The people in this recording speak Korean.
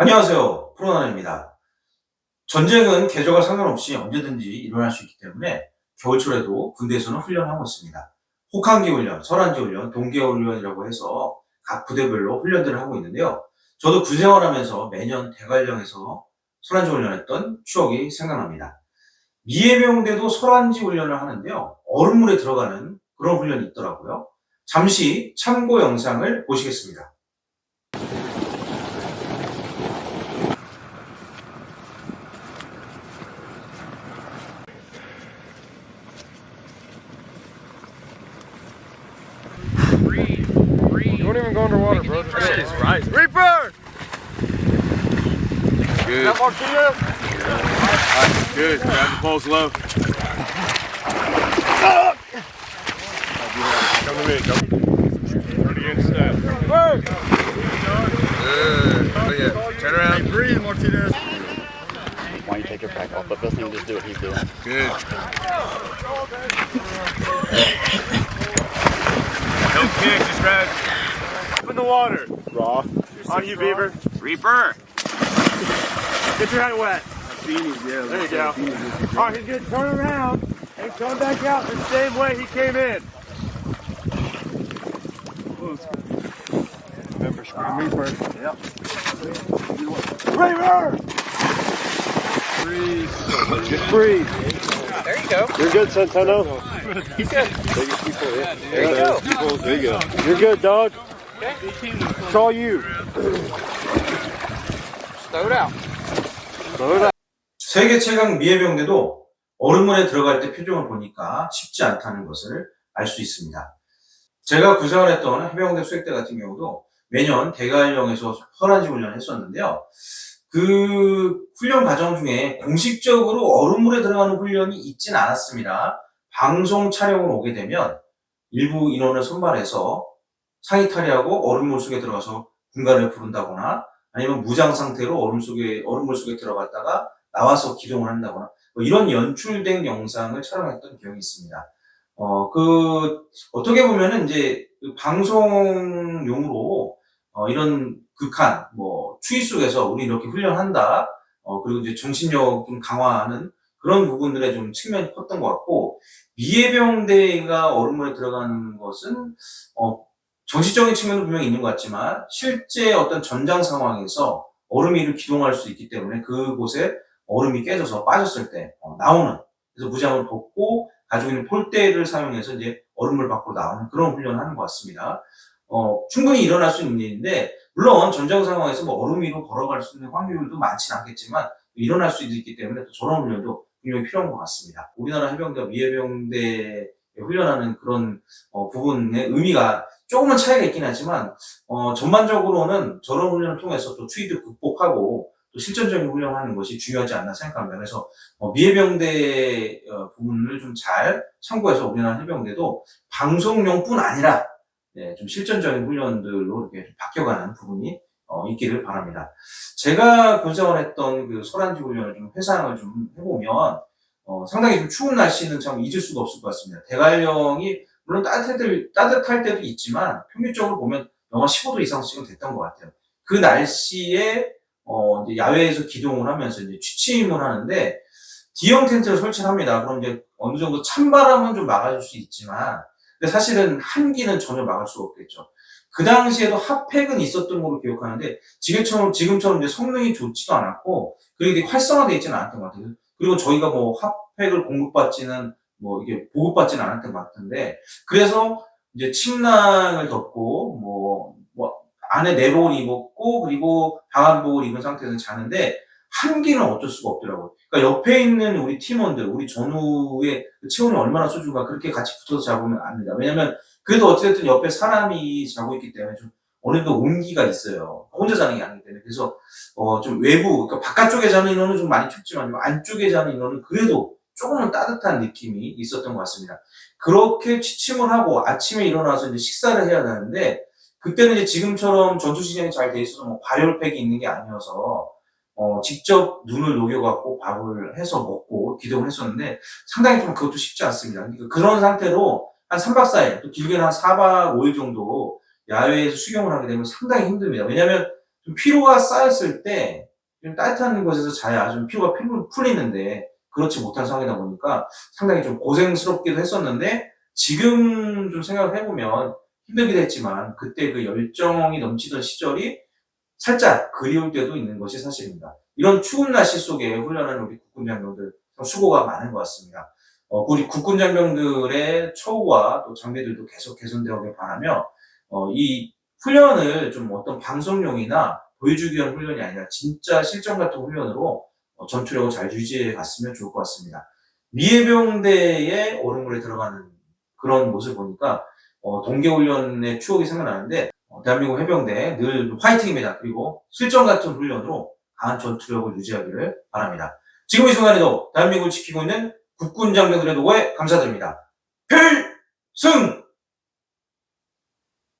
안녕하세요. 프로나입니다. 전쟁은 계절과 상관없이 언제든지 일어날 수 있기 때문에 겨울철에도 군대에서는 훈련을 하고 있습니다. 혹한기 훈련, 설한지 훈련, 동계 훈련이라고 해서 각 부대별로 훈련들을 하고 있는데요. 저도 군 생활하면서 매년 대관령에서 설한지 훈련했던 추억이 생각납니다. 미해병대도 설한지 훈련을 하는데요. 얼음물에 들어가는 그런 훈련이 있더라고요. 잠시 참고 영상을 보시겠습니다. Don't even go underwater, bro. That shit is rising. Reaper! Good. That Martinez? Alright, good. Grab the pulse low. Come to me, come. 30 inch step. Whoa! Good. Look at turn around. Hey, breathe, Martinez. Why don't you take your pack off? Let him just do what he's doing. Good. Don't kick, just grab. Up in the water. Raw. On you, Beaver. Reaper. Get your head wet. There you go. Alright, he's gonna turn around and come back out the same way he came in. Remember, scream me first. Yep. Reaper! Freeze. Just freeze. There you go. You're good, Centeno. He's good. There you go. There you go. You're good, dog. It's all you. Throw it out. Throw it out. 세계 최강 미해병대도 얼음물에 들어갈 때 표정을 보니까 쉽지 않다는 것을 알 수 있습니다. 제가 구성했던 해병대 수색대 같은 경우도 매년 대관령에서 설한지 훈련을 했었는데요. 그 훈련 과정 중에 공식적으로 얼음물에 들어가는 훈련이 있진 않았습니다. 방송 촬영을 오게 되면 일부 인원을 선발해서 상의 탈의하고 얼음물 속에 들어가서 군가를 부른다거나 아니면 무장 상태로 얼음물 속에 들어갔다가 나와서 기동을 한다거나 뭐 이런 연출된 영상을 촬영했던 기억이 있습니다. 어떻게 보면은 이제 그 방송용으로 이런 극한, 추위 속에서 우리 이렇게 훈련한다, 그리고 이제 정신력 좀 강화하는 그런 부분들의 좀 측면이 컸던 것 같고, 미해병대가 얼음물에 들어가는 것은, 정신적인 측면도 분명히 있는 것 같지만, 실제 어떤 전장 상황에서 얼음 위를 기동할 수 있기 때문에 그곳에 얼음이 깨져서 빠졌을 때, 나오는, 그래서 무장을 벗고 가지고 있는 폴대를 사용해서 이제 얼음물 밖으로 나오는 그런 훈련을 하는 것 같습니다. 충분히 일어날 수 있는 일인데, 물론 전장 상황에서 얼음 위로 걸어갈 수 있는 확률도 많지는 않겠지만, 일어날 수도 있기 때문에 또 저런 훈련도 분명히 필요한 것 같습니다. 우리나라 해병대와 미해병대에 훈련하는 그런 부분의 의미가 조금은 차이가 있긴 하지만, 전반적으로는 저런 훈련을 통해서 또 추위도 극복하고 또 실전적인 훈련을 하는 것이 중요하지 않나 생각합니다. 그래서 미해병대 부분을 좀 잘 참고해서 우리나라 해병대도 방송용뿐 아니라 좀 실전적인 훈련들로 이렇게 바뀌어가는 부분이 있기를 바랍니다. 제가 군생활했던 그 설한지 훈련을 좀 회상을 좀 해보면 상당히 좀 추운 날씨는 참 잊을 수가 없을 것 같습니다. 대관령이 물론 따뜻할 때도 있지만 평균적으로 보면 영하 15도 이상씩은 됐던 것 같아요. 그 날씨에 이제 야외에서 기동을 하면서 이제 취침을 하는데 D형 텐트를 설치를 합니다. 그럼 이제 어느 정도 찬바람은 좀 막아줄 수 있지만, 근데 사실은 한기는 전혀 막을 수가 없겠죠. 그 당시에도 핫팩은 있었던 걸로 기억하는데, 지금처럼 이제 성능이 좋지도 않았고, 그리고 이게 활성화되어 있지는 않았던 것 같아요. 그리고 저희가 핫팩을 공급받지는, 이게 보급받지는 않았던 것 같은데, 그래서 이제 침낭을 덮고, 안에 내복을 입었고, 그리고 방한복을 입은 상태에서 자는데, 한기는 어쩔 수가 없더라고요. 그러니까 옆에 있는 우리 팀원들, 우리 전후의 체온이 얼마나 소중한가 그렇게 같이 붙어서 잡으면 압니다. 왜냐면 그래도 어쨌든 옆에 사람이 자고 있기 때문에 좀 어느 정도 온기가 있어요. 혼자 자는 게 아니기 때문에. 그래서 좀 외부, 그러니까 바깥쪽에 자는 인원은 좀 많이 춥지만 안쪽에 자는 인원은 그래도 조금은 따뜻한 느낌이 있었던 것 같습니다. 그렇게 취침을 하고 아침에 일어나서 이제 식사를 해야 되는데, 그때는 이제 지금처럼 전투 시장이 잘 돼 있어서 발열팩이 있는 게 아니어서 직접 눈을 녹여갖고 밥을 해서 먹고 기동을 했었는데, 상당히 좀 그것도 쉽지 않습니다. 그러니까 그런 상태로 한 3박 4일, 또 길게는 한 4박 5일 정도 야외에서 수경을 하게 되면 상당히 힘듭니다. 왜냐면 좀 피로가 쌓였을 때 좀 따뜻한 곳에서 자야 좀 피로가 풀리는데 그렇지 못한 상황이다 보니까 상당히 좀 고생스럽기도 했었는데 지금 좀 생각을 해보면 힘들기도 했지만 그때 그 열정이 넘치던 시절이 살짝 그리울 때도 있는 것이 사실입니다. 이런 추운 날씨 속에 훈련하는 우리 국군 장병들 수고가 많은 것 같습니다. 우리 국군 장병들의 처우와 또 장비들도 계속 개선되길 바라며 이 훈련을 좀 어떤 방송용이나 보여주기 위한 훈련이 아니라 진짜 실전 같은 훈련으로 전투력을 잘 유지해 갔으면 좋을 것 같습니다. 미해병대의 얼음물에 들어가는 그런 모습을 보니까 동계훈련의 추억이 생각나는데 대한민국 해병대 늘 화이팅입니다. 그리고 실전 같은 훈련으로 강한 전투력을 유지하기를 바랍니다. 지금 이 순간에도 대한민국을 지키고 있는 국군 장병들의 노고에 감사드립니다. 필승!